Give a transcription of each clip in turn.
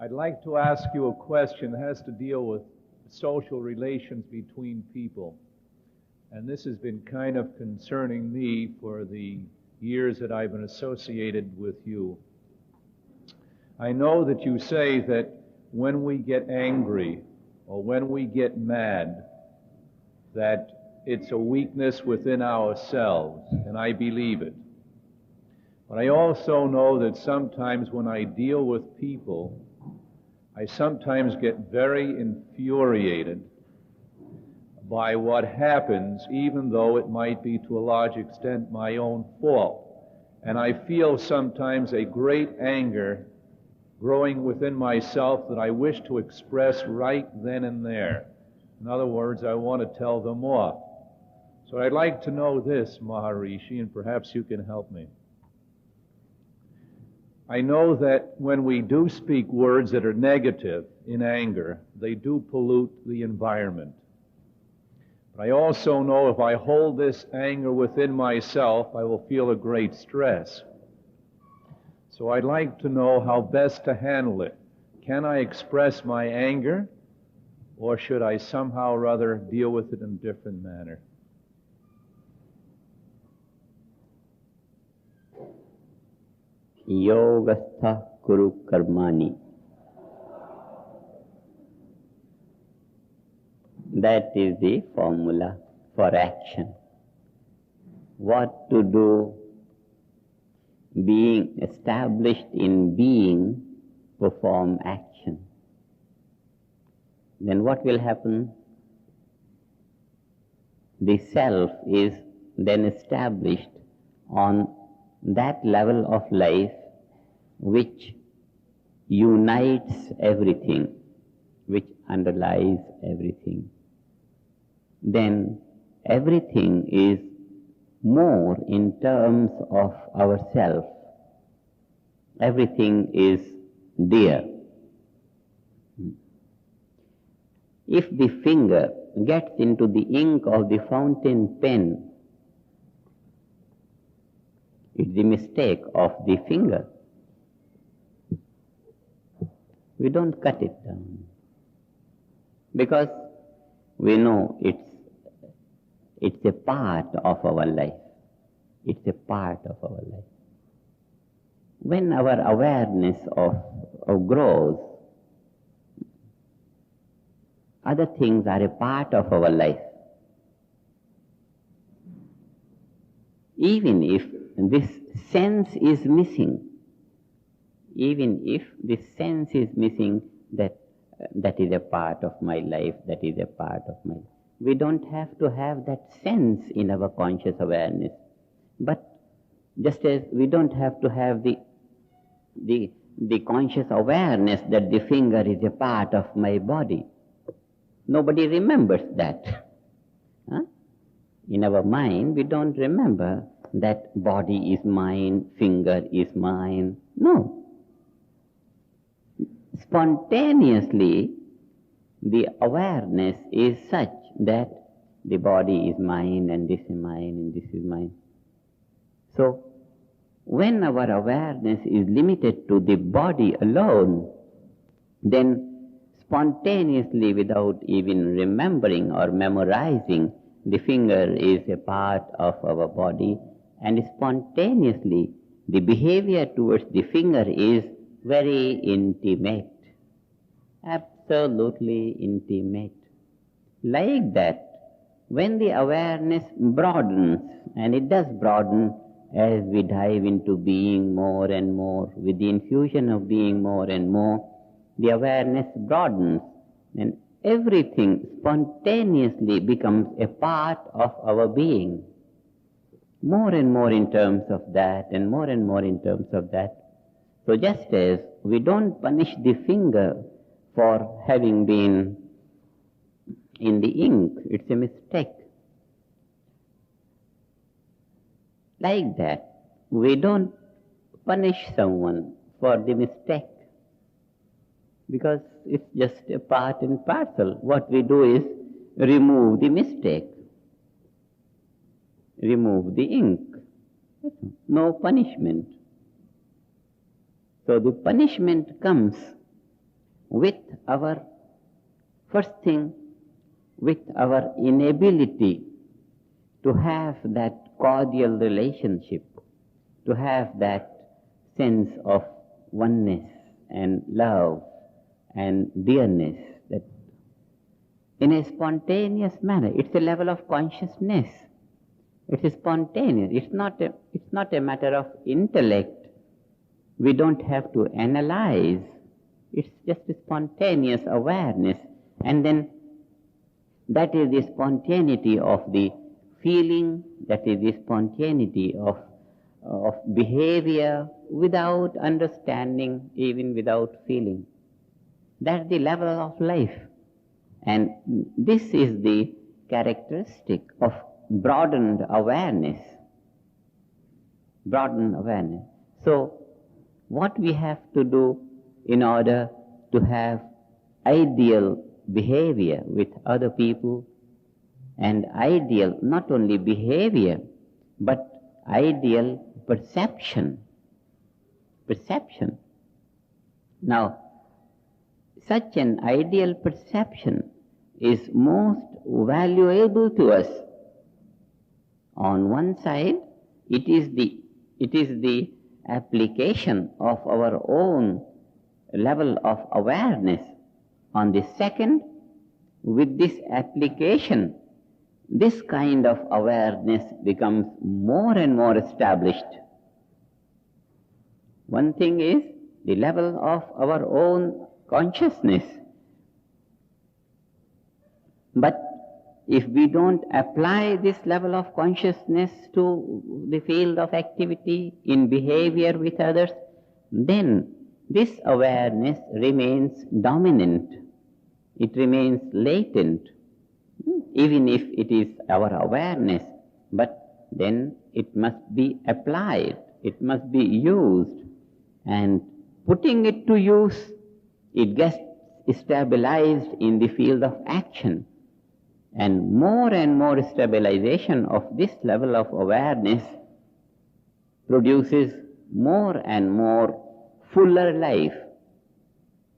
I'd like to ask you a question that has to deal with social relations between people. And this has been kind of concerning me for the years that I've been associated with you. I know that you say that when we get angry or when we get mad, that it's a weakness within ourselves, and I believe it. But I also know that sometimes when I deal with people, I sometimes get very infuriated by what happens, even though it might be to a large extent my own fault. And I feel sometimes a great anger growing within myself that I wish to express right then and there. In other words, I want to tell them off. So I'd like to know this, Maharishi, and perhaps you can help me. I know that when we do speak words that are negative in anger, they do pollute the environment. But I also know if I hold this anger within myself, I will feel a great stress. So I'd like to know how best to handle it. Can I express my anger, or should I somehow or other deal with it in a different manner? Yogastha kuru karmani. That is the formula for action. What to do, being established in being, perform action. Then what will happen? The self is then established on that level of life which unites everything, which underlies everything. Then everything is more in terms of ourself. Everything is dear. If the finger gets into the ink of the fountain pen, it's the mistake of the finger. We don't cut it down because we know it's a part of our life. It's a part of our life. When our awareness of grows, other things are a part of our life. Even if this sense is missing, that is a part of my life, that is a part of my life. We don't have to have that sense in our conscious awareness. But just as we don't have to have the conscious awareness that the finger is a part of my body. Nobody remembers that. In our mind, we don't remember that body is mine, finger is mine. No. Spontaneously, the awareness is such that the body is mine and this is mine and this is mine. So, when our awareness is limited to the body alone, then spontaneously, without even remembering or memorizing, the finger is a part of our body, and spontaneously the behavior towards the finger is very intimate, absolutely intimate. Like that, when the awareness broadens, and it does broaden as we dive into being more and more, with the infusion of being more and more, the awareness broadens, and everything spontaneously becomes a part of our being. More and more in terms of that, and more in terms of that. So just as we don't punish the finger for having been in the ink, it's a mistake. Like that, we don't punish someone for the mistake, because it's just a part and parcel. What we do is remove the mistake, remove the ink. No punishment. So the punishment comes with our, first thing, with our inability to have that cordial relationship, to have that sense of oneness and love and dearness, that in a spontaneous manner, it's a level of consciousness. It is spontaneous. It's not a matter of intellect. We don't have to analyze. It's just a spontaneous awareness. And then that is the spontaneity of the feeling, that is the spontaneity of behavior without understanding, even without feeling. That's the level of life. And this is the characteristic of broadened awareness. Broadened awareness. So, what we have to do in order to have ideal behavior with other people, and ideal not only behavior, but ideal perception. Perception. Now, such an ideal perception is most valuable to us. On one side, it is the application of our own level of awareness. On the second, with this application, this kind of awareness becomes more and more established. One thing is the level of our own consciousness. But if we don't apply this level of consciousness to the field of activity in behavior with others, then this awareness remains dominant. It remains latent, even if it is our awareness, but then it must be applied, it must be used, and putting it to use, it gets stabilized in the field of action. And more stabilization of this level of awareness produces more and more fuller life,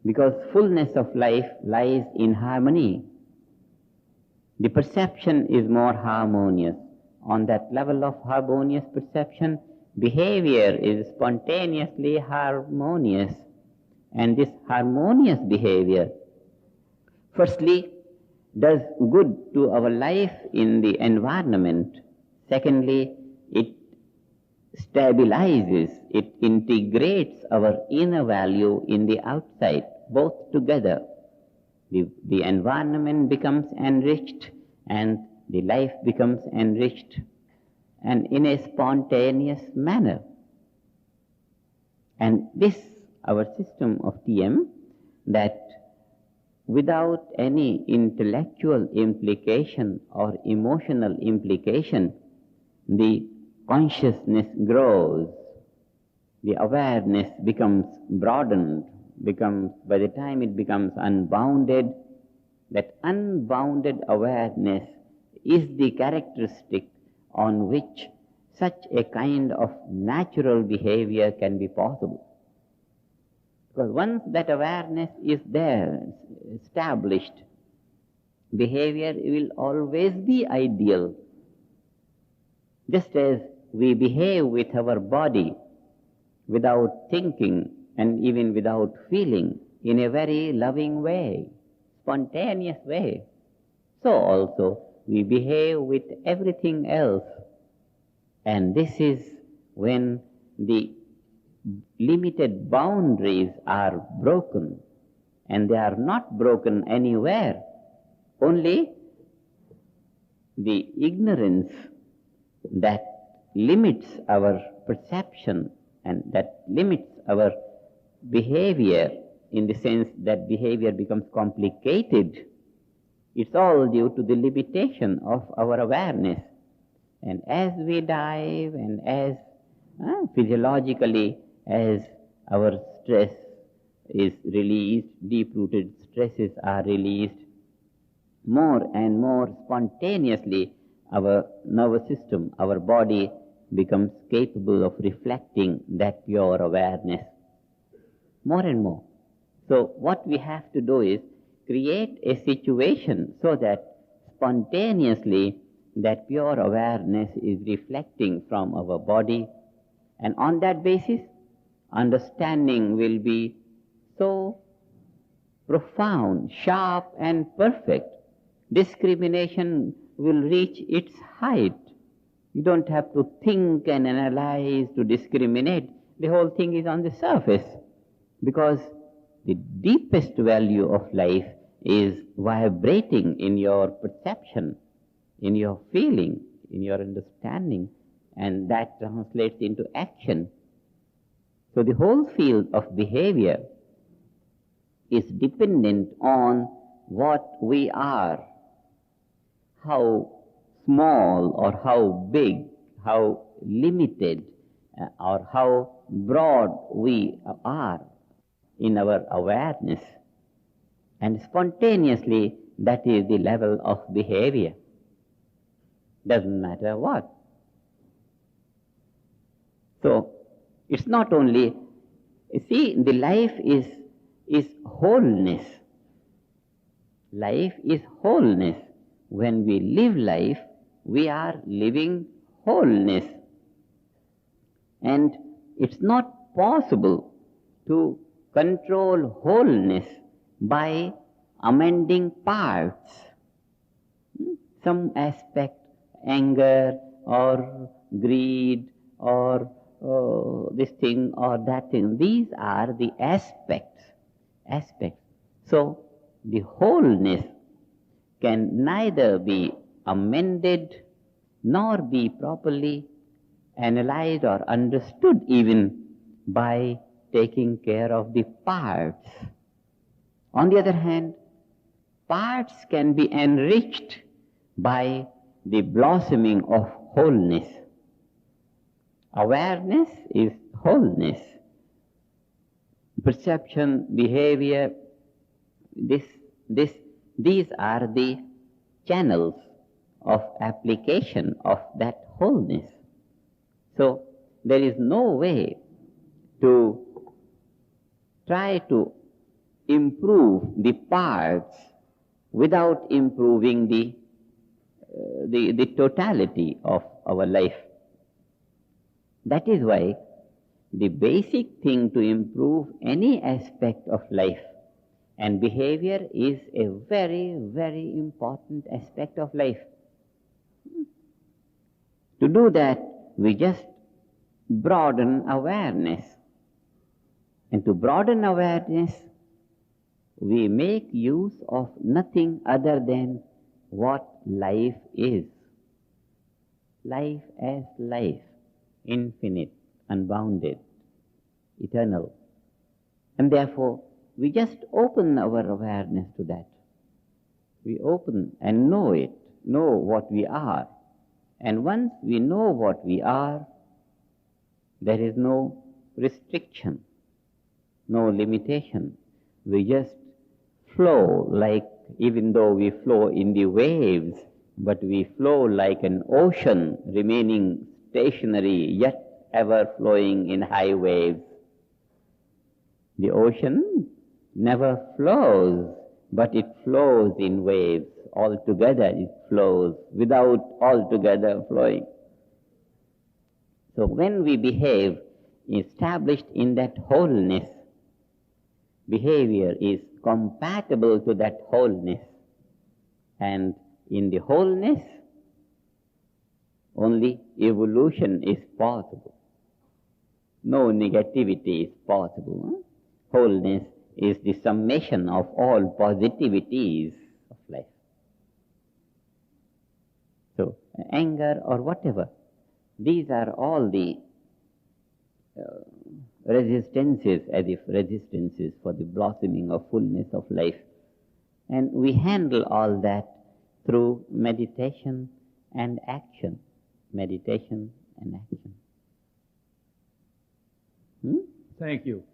because fullness of life lies in harmony. The perception is more harmonious. On that level of harmonious perception, behavior is spontaneously harmonious. And this harmonious behavior, firstly, does good to our life in the environment. Secondly, it stabilizes, it integrates our inner value in the outside, both together. The environment becomes enriched and the life becomes enriched, and in a spontaneous manner. And this, our system of TM, that without any intellectual implication or emotional implication, the consciousness grows, the awareness becomes broadened, by the time it becomes unbounded, that unbounded awareness is the characteristic on which such a kind of natural behavior can be possible. Because once that awareness is there, established, behavior will always be ideal. Just as we behave with our body without thinking and even without feeling, in a very loving way, spontaneous way, so also we behave with everything else. And this is when the limited boundaries are broken, and they are not broken anywhere. Only the ignorance that limits our perception and that limits our behavior, in the sense that behavior becomes complicated, it's all due to the limitation of our awareness. And as we dive and as physiologically, as our stress is released, deep-rooted stresses are released, more and more spontaneously our nervous system, our body becomes capable of reflecting that pure awareness. More and more. So what we have to do is create a situation so that spontaneously that pure awareness is reflecting from our body, and on that basis understanding will be so profound, sharp and perfect. Discrimination will reach its height. You don't have to think and analyze to discriminate. The whole thing is on the surface, because the deepest value of life is vibrating in your perception, in your feeling, in your understanding, and that translates into action. So the whole field of behavior is dependent on what we are, how small or how big, how limited or how broad we are in our awareness. And spontaneously, that is the level of behavior. Doesn't matter what. So, it's not only, see, the life is wholeness. Life is wholeness. When we live life, we are living wholeness. And it's not possible to control wholeness by amending parts. Some aspect, anger or greed or this thing or that thing, these are the aspects. So the wholeness can neither be amended nor be properly analyzed or understood even by taking care of the parts. On the other hand, parts can be enriched by the blossoming of wholeness. Awareness is wholeness. Perception, behavior, these are the channels of application of that wholeness. So there is no way to try to improve the parts without improving the totality of our life. That is why the basic thing to improve any aspect of life, and behavior is a very, very important aspect of life. To do that, we just broaden awareness. And to broaden awareness, we make use of nothing other than what life is. Life as life, infinite, unbounded, eternal. And therefore, we just open our awareness to that. We open and know it, know what we are. And once we know what we are, there is no restriction, no limitation. We just flow like, even though we flow in the waves, but we flow like an ocean, remaining stationary, yet ever flowing in high waves. The ocean never flows, but it flows in waves. Altogether it flows, without altogether flowing. So when we behave established in that wholeness, behavior is compatible to that wholeness. And in the wholeness, only evolution is possible. No negativity is possible. Wholeness is the summation of all positivities of life. So, anger or whatever, these are all the resistances, as if resistances for the blossoming of fullness of life. And we handle all that through meditation and action. Meditation and action. Thank you.